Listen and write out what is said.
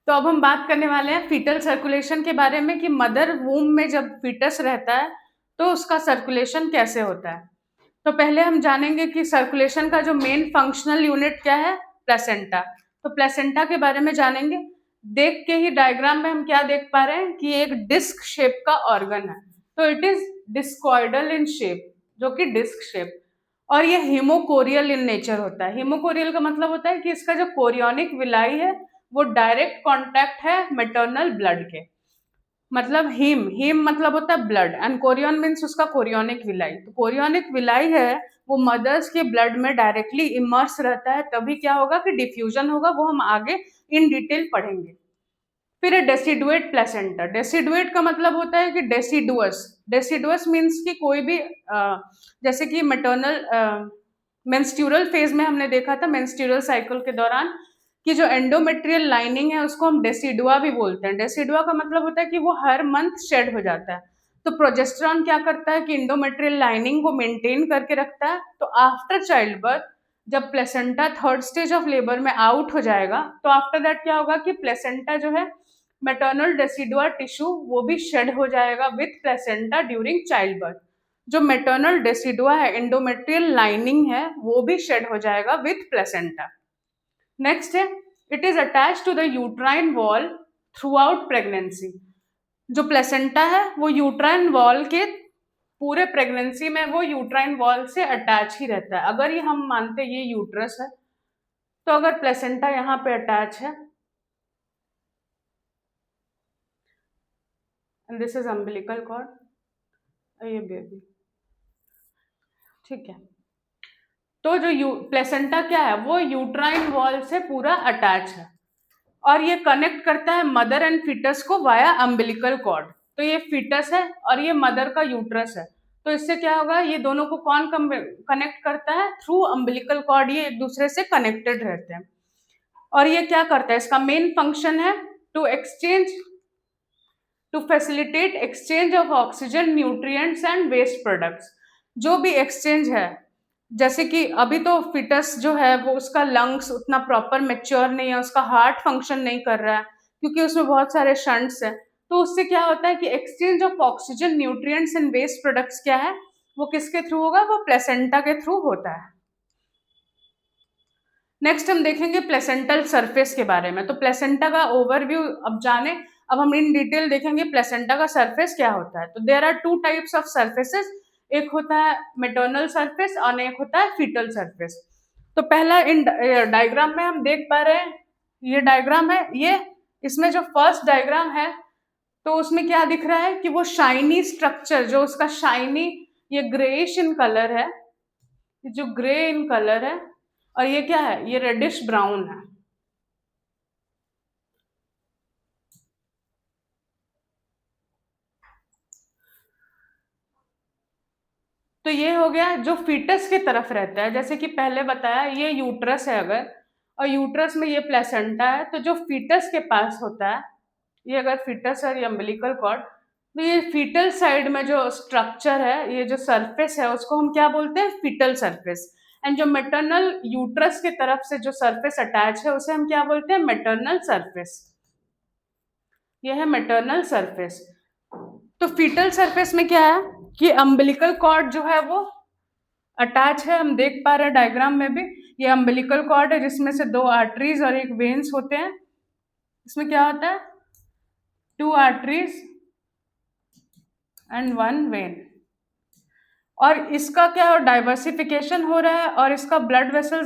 तो अब हम बात करने वाले हैं फीटल सर्कुलेशन के बारे में कि मदर वूम में जब फीटस रहता है तो उसका सर्कुलेशन कैसे होता है। तो पहले हम जानेंगे कि सर्कुलेशन का जो मेन फंक्शनल यूनिट क्या है, प्लेसेंटा। तो प्लेसेंटा के बारे में जानेंगे। देख के ही डायग्राम में हम क्या देख पा रहे हैं कि एक डिस्क शेप का ऑर्गन है। तो it is discoidal in shape, जो कि डिस्क शेप, और ये हीमोकोरियल इन नेचर होता है। हीमोकोरियल का मतलब होता है कि इसका जो कोरियोनिक विलाई है वो डायरेक्ट कांटेक्ट है मैटरनल ब्लड के। मतलब हीम हीम मतलब होता है ब्लड, एंड कोरियन मीन्स उसका कोरियोनिक विलाई। तो कोरियोनिक विलाई है वो मदर्स के ब्लड में डायरेक्टली इमर्स रहता है, तभी क्या होगा कि डिफ्यूजन होगा, वो हम आगे इन डिटेल पढ़ेंगे। फिर है डेसिडुएट प्लेसेंटा। डेसिडुएट का मतलब होता है कि डेसिडुअस। डेसिडुअस मीन्स कि कोई भी जैसे कि मैटरनल मेंस्ट्रुअल फेज में हमने देखा था, मेंस्ट्रुअल साइकिल के दौरान, कि जो एंडोमेट्रियल लाइनिंग है उसको हम डेसिडुआ भी बोलते हैं। डेसिडुआ का मतलब होता है कि वो हर मंथ शेड हो जाता है। तो प्रोजेस्टेरॉन क्या करता है कि एंडोमेट्रियल लाइनिंग को मेंटेन करके रखता है। तो आफ्टर चाइल्ड बर्थ जब placenta third stage of labour में आउट हो जाएगा, तो आफ्टर दैट क्या होगा कि प्लेसेंटा जो है मैटरनल डेसिडुआ टिश्यू वो भी शेड हो जाएगा with placenta during childbirth. जो मैटरनल डेसिडुआ है, एंडोमेट्रियल लाइनिंग है, वो भी शेड हो जाएगा विथ प्लेसेंटा। नेक्स्ट है, it is attach to the uterine wall throughout pregnancy. जो प्लेसेंटा है वो यूट्राइन वॉल के पूरे प्रेगनेंसी में वो यूट्राइन वॉल से अटैच ही रहता है। अगर ये हम मानते ये यूट्रस है, तो अगर प्लेसेंटा यहाँ पे अटैच है, and this is umbilical cord, ये बेबी, ठीक है। तो जो प्लेसेंटा क्या है, वो यूट्राइन वॉल से पूरा अटैच है, और ये कनेक्ट करता है मदर एंड फीटस को वाया अम्बिलिकल कॉर्ड। तो ये फीटस है और ये मदर का यूट्रस है। तो इससे क्या होगा, ये दोनों को कौन कनेक्ट करता है, थ्रू अम्बिलिकल कॉर्ड ये एक दूसरे से कनेक्टेड रहते हैं। और ये क्या करता है, इसका मेन फंक्शन है to facilitate exchange of oxygen, nutrients and waste products. जो भी एक्सचेंज है, जैसे कि अभी तो फिटस जो है वो उसका लंग्स उतना प्रॉपर मेच्योर नहीं है, उसका हार्ट फंक्शन नहीं कर रहा है क्योंकि उसमें बहुत सारे शंट्स हैं। तो उससे क्या होता है कि exchange of oxygen, nutrients and waste products क्या है, वो किसके थ्रू होगा, वो प्लेसेंटा के थ्रू होता है। नेक्स्ट हम देखेंगे प्लेसेंटल सरफेस के बारे में। तो प्लेसेंटा का ओवरव्यू अब जाने, अब हम इन डिटेल देखेंगे प्लेसेंटा का सरफेस क्या होता है। तो there are two types of surfaces, एक होता है मेटर्नल सरफेस और एक होता है फीटल सरफेस। तो पहला इन डायग्राम में हम देख पा रहे हैं, ये डायग्राम है, ये इसमें जो फर्स्ट डायग्राम है तो उसमें क्या दिख रहा है कि वो शाइनी स्ट्रक्चर, जो उसका शाइनी, ये ग्रेइश इन कलर है, जो ग्रे इन कलर है, और ये क्या है, ये रेडिश ब्राउन है। तो ये हो गया जो फीटस की तरफ रहता है। जैसे कि पहले बताया ये यूट्रस है अगर, और यूट्रस में ये प्लेसेंटा है, तो जो फीटस के पास होता है, ये अगर फीटस है, ये अम्बिलिकल कॉर्ड, तो ये फीटल साइड में जो स्ट्रक्चर है, ये जो सरफेस है, उसको हम क्या बोलते हैं, फीटल सरफेस। एंड जो मैटरनल यूट्रस की तरफ से जो सरफेस अटैच है उसे हम क्या बोलते हैं, मैटरनल सरफेस। ये है मैटरनल सरफेस। तो फीटल सरफेस में क्या है कि अम्बिलिकल कॉर्ड जो है वो अटैच है, हम देख पा रहे हैं डायग्राम में भी। ये अम्बिलिकल कॉर्ड है जिसमें से दो आर्टरीज और एक वेन्स होते हैं। इसमें क्या होता है, two arteries and one vein, और इसका क्या डाइवर्सिफिकेशन हो रहा है और इसका ब्लड वेसल